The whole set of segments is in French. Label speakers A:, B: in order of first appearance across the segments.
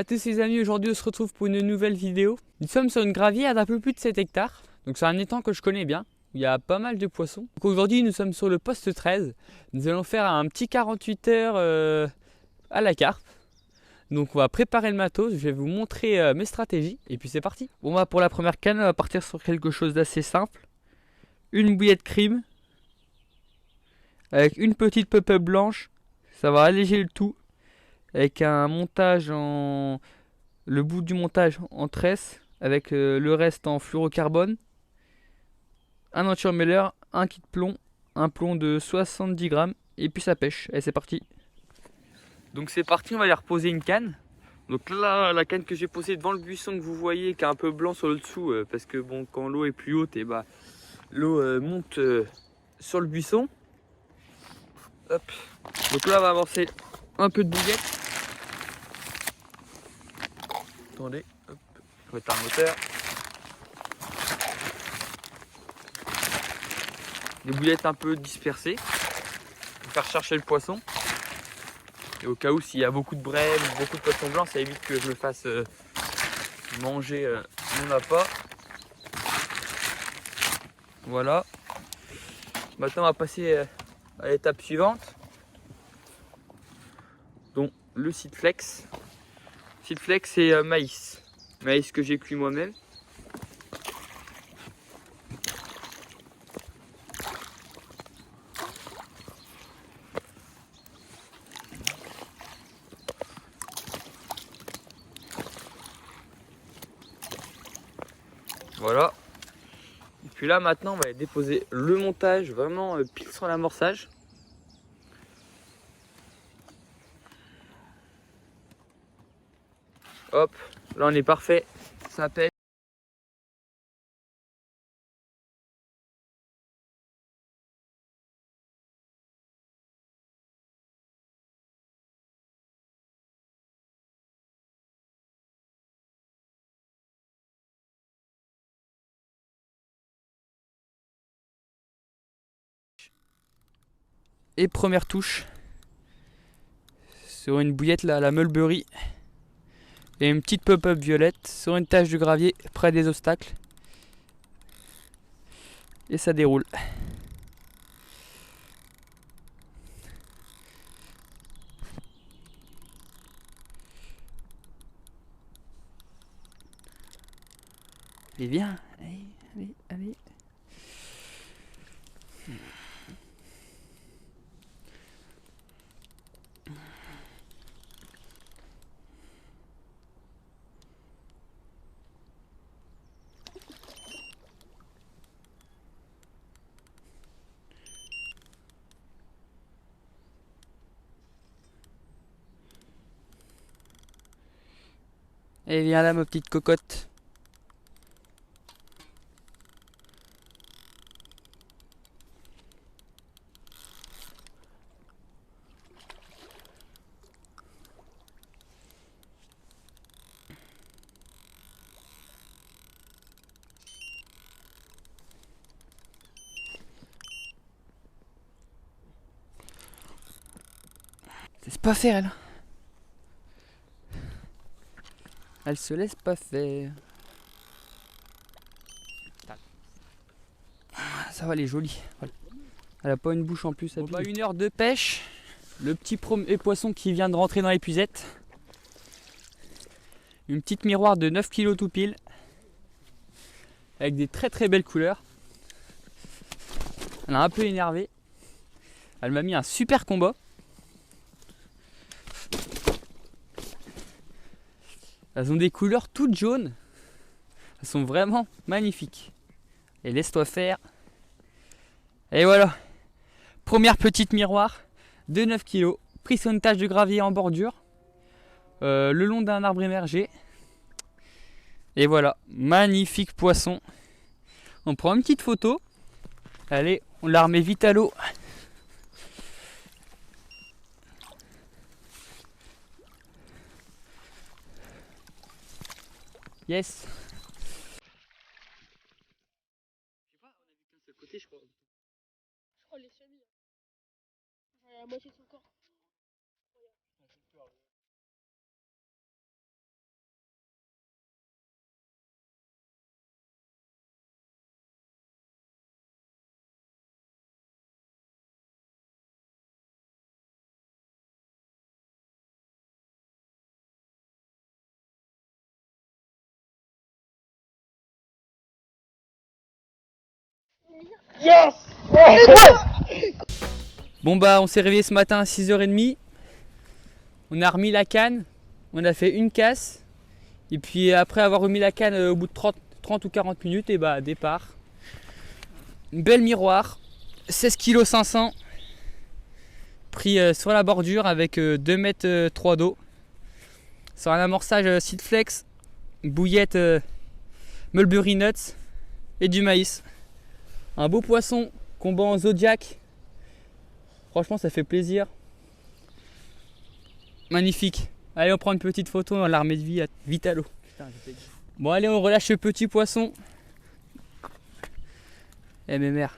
A: Salut à tous les amis, aujourd'hui on se retrouve pour une nouvelle vidéo. Nous sommes sur une gravière d'un peu plus de 7 hectares. Donc c'est un étang que je connais bien, où il y a pas mal de poissons. Donc aujourd'hui nous sommes sur le poste 13. Nous allons faire un petit 48 heures à la carpe. Donc on va préparer le matos, je vais vous montrer mes stratégies et puis c'est parti. Bon bah pour la première canne on va partir sur quelque chose d'assez simple. Une bouillette crème avec une petite pop-up blanche. Ça va alléger le tout avec un montage en... le bout du montage en tresse avec le reste en fluorocarbone, un anti-emmêleur, un kit plomb, un plomb de 70 grammes et puis ça pêche. Et c'est parti. Donc c'est parti, on va aller reposer une canne. Donc là, la canne que j'ai posée devant le buisson que vous voyez, qui est un peu blanc sur le dessous, parce que bon, quand l'eau est plus haute, et bah l'eau monte sur le buisson. Hop. Donc là, on va avancer un peu de bouillette. Attendez, hop, je vais mettre un moteur. Des bouillettes un peu dispersées pour faire chercher le poisson. Et au cas où s'il y a beaucoup de brèves, beaucoup de poissons blancs, ça évite que je me fasse manger mon appât. Voilà. Maintenant on va passer à l'étape suivante. Donc le Seedflex. Seedflex c'est maïs. Maïs que j'ai cuit moi-même. Voilà. Et puis là maintenant on va déposer le montage vraiment pile sur l'amorçage. Hop, là on est parfait. Ça pêche. Et première touche sur une bouillette là, la Mulberry. Et une petite pop-up violette sur une tache de gravier près des obstacles. Et ça déroule. Et viens, allez, allez, allez. Et viens là ma petite cocotte. Laisse pas faire elle. Elle se laisse pas faire. Ça va, elle est jolie. Elle a pas une bouche en plus. Bon bah 1 heure de pêche. Le petit premier poisson qui vient de rentrer dans l'épuisette. Une petite miroir de 9 kg tout pile. Avec des très très belles couleurs. Elle a un peu énervé. Elle m'a mis un super combat. Elles ont des couleurs toutes jaunes. Elles sont vraiment magnifiques. Et laisse-toi faire. Et voilà. Première petite miroir de 9 kg. Pris sur une tache de gravier en bordure. Le long d'un arbre émergé. Et voilà. Magnifique poisson. On prend une petite photo. Allez, on la remet vite à l'eau. Yes. Je
B: crois les semis. La moitié de son corps. Yes.
A: Bon bah on s'est réveillé ce matin à 6h30. On a remis la canne. On a fait une casse. Et puis après avoir remis la canne au bout de 30 ou 40 minutes, et bah départ. Une belle miroir. 16 kg 500. Pris sur la bordure avec 2 mètres 3 d'eau. Sur un amorçage Seedflex. Bouillette Mulberry Nuts. Et du maïs. Un beau poisson qu'on bat en Zodiac. Franchement ça fait plaisir. Magnifique. Allez on prend une petite photo dans l'armée de vie vite à l'eau. Bon allez on relâche ce petit poisson. Eh mes mères.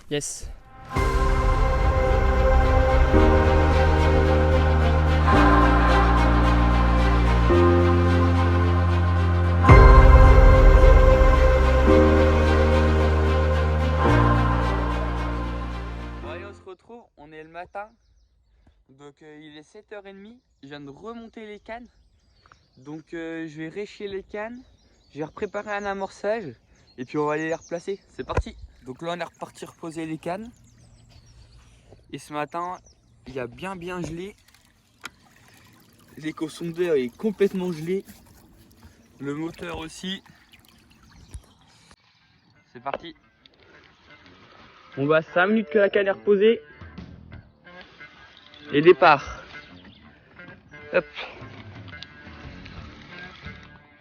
A: Yes. On est le matin, donc il est 7h30, je viens de remonter les cannes, donc je vais réchier les cannes, je vais préparer un amorçage et puis on va aller les replacer, c'est parti. Donc là on est reparti reposer les cannes et ce matin il y a bien gelé, l'éco-sondeur est complètement gelé, le moteur aussi, c'est parti. On va 5 minutes que la canne est reposée. Et départ. Hop.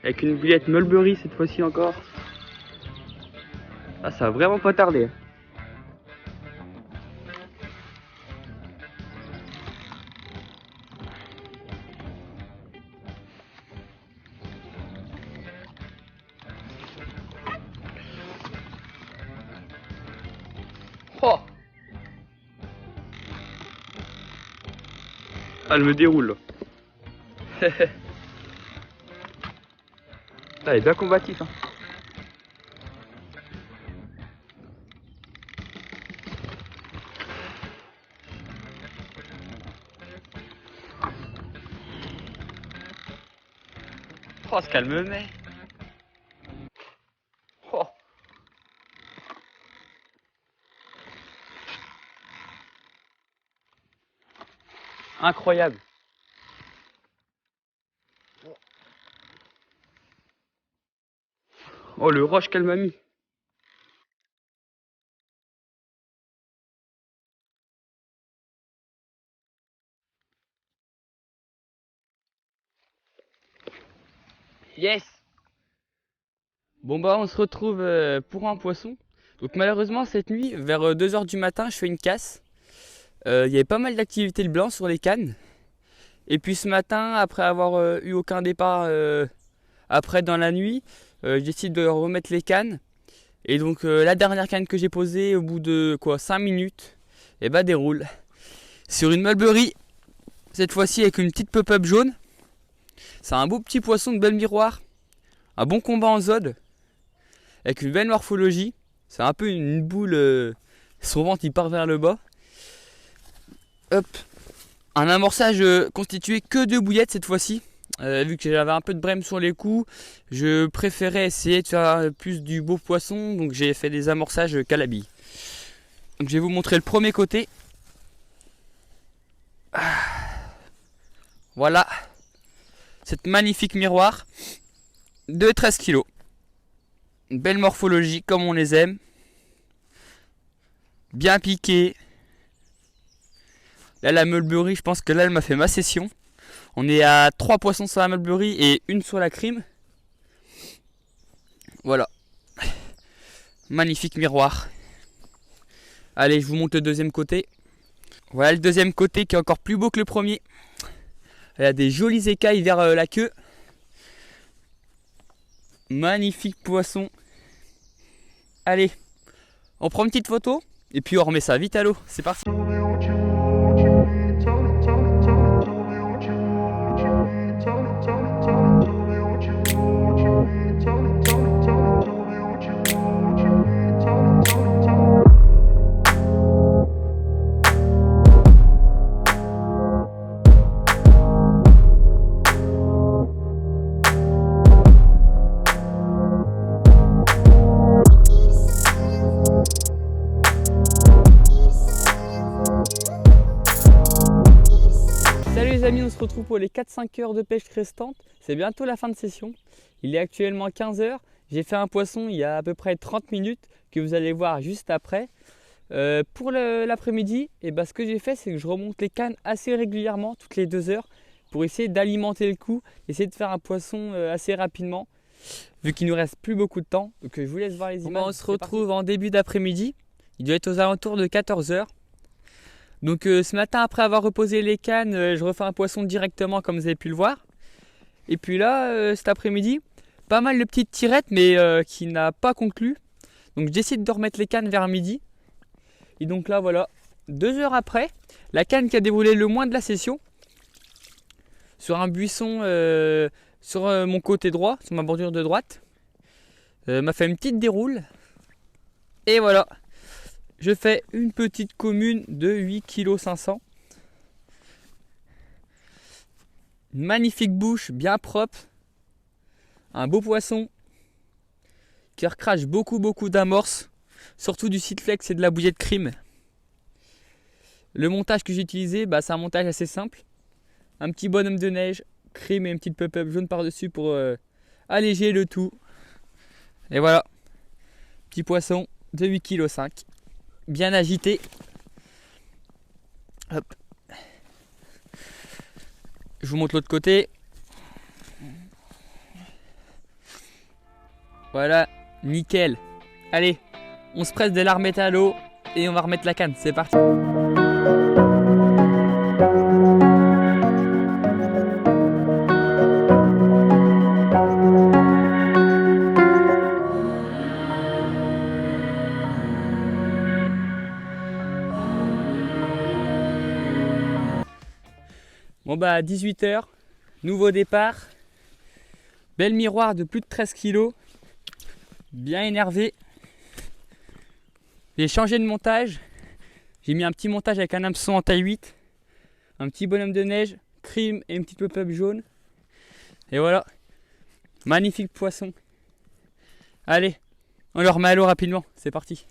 A: Avec une bouillette Mulberry cette fois-ci encore. Ah, ça va vraiment pas tarder. Oh. Ah, elle me déroule. Elle est bien combative. Hein. Oh, ce qu'elle me met. Oh. Incroyable. Oh, le roche qu'elle m'a mis. Yes. Bon bah on se retrouve pour un poisson. Donc malheureusement cette nuit, vers 2h du matin, je fais une casse. Il y avait pas mal d'activité le blanc sur les cannes. Et puis ce matin, après avoir eu aucun départ après dans la nuit, je décide de remettre les cannes. Et donc la dernière canne que j'ai posée au bout de 5 minutes, et bah déroule. Sur une Mulberry, cette fois-ci avec une petite pop-up jaune. C'est un beau petit poisson de belle miroir. Un bon combat en zode. Avec une belle morphologie. C'est un peu une boule, son ventre il part vers le bas. Hop. Un amorçage constitué que de bouillettes cette fois-ci. Vu que j'avais un peu de brème sur les coups, je préférais essayer de faire plus du beau poisson, donc j'ai fait des amorçages calabille. Donc je vais vous montrer le premier côté. Voilà, cette magnifique miroir de 13 kg. Une belle morphologie comme on les aime. Bien piqué. Là la Mulberry, je pense que là elle m'a fait ma session. On est à 3 poissons sur la Mulberry et une sur la crime. Voilà. Magnifique miroir. Allez, je vous montre le deuxième côté. Voilà le deuxième côté qui est encore plus beau que le premier. Elle a des jolies écailles vers la queue. Magnifique poisson. Allez, on prend une petite photo et puis on remet ça vite à l'eau. C'est parti. se retrouve pour les 4-5 heures de pêche restantes. C'est bientôt la fin de session. Il est actuellement 15 heures. J'ai fait un poisson il y a à peu près 30 minutes que vous allez voir juste après. Pour l'après-midi, ce que j'ai fait, c'est que je remonte les cannes assez régulièrement, toutes les 2 heures, pour essayer d'alimenter le coup, essayer de faire un poisson assez rapidement, vu qu'il nous reste plus beaucoup de temps. Donc je vous laisse voir les images. On se retrouve en début d'après-midi. Il doit être aux alentours de 14 heures. Donc ce matin, après avoir reposé les cannes, je refais un poisson directement comme vous avez pu le voir. Et puis là, cet après-midi, pas mal de petites tirettes, mais qui n'a pas conclu. Donc je décide de remettre les cannes vers midi. Et donc là, voilà, 2 heures après, la canne qui a déroulé le moins de la session, sur un buisson sur mon côté droit, sur ma bordure de droite, m'a fait une petite déroule. Et voilà, je fais une petite commune de 8,5 kg. Une magnifique bouche, bien propre. Un beau poisson qui recrache beaucoup d'amorces, surtout du Sitflex et de la bouillie de crime. Le montage que j'ai utilisé, c'est un montage assez simple. Un petit bonhomme de neige, crime et une petite pop-up jaune par-dessus pour alléger le tout. Et voilà, petit poisson de 8,5 kg, bien agité. Hop. Je vous montre l'autre côté. Voilà, nickel. Allez, on se presse de la remettre à l'eau et on va remettre la canne. C'est parti. Bon 18 h, nouveau départ. Belle miroir de plus de 13 kg. Bien énervé. J'ai changé de montage. J'ai mis un petit montage avec un hameçon en taille 8. Un petit bonhomme de neige, crime et une petite pop-up jaune. Et voilà. Magnifique poisson. Allez, on le remet à l'eau rapidement. C'est parti.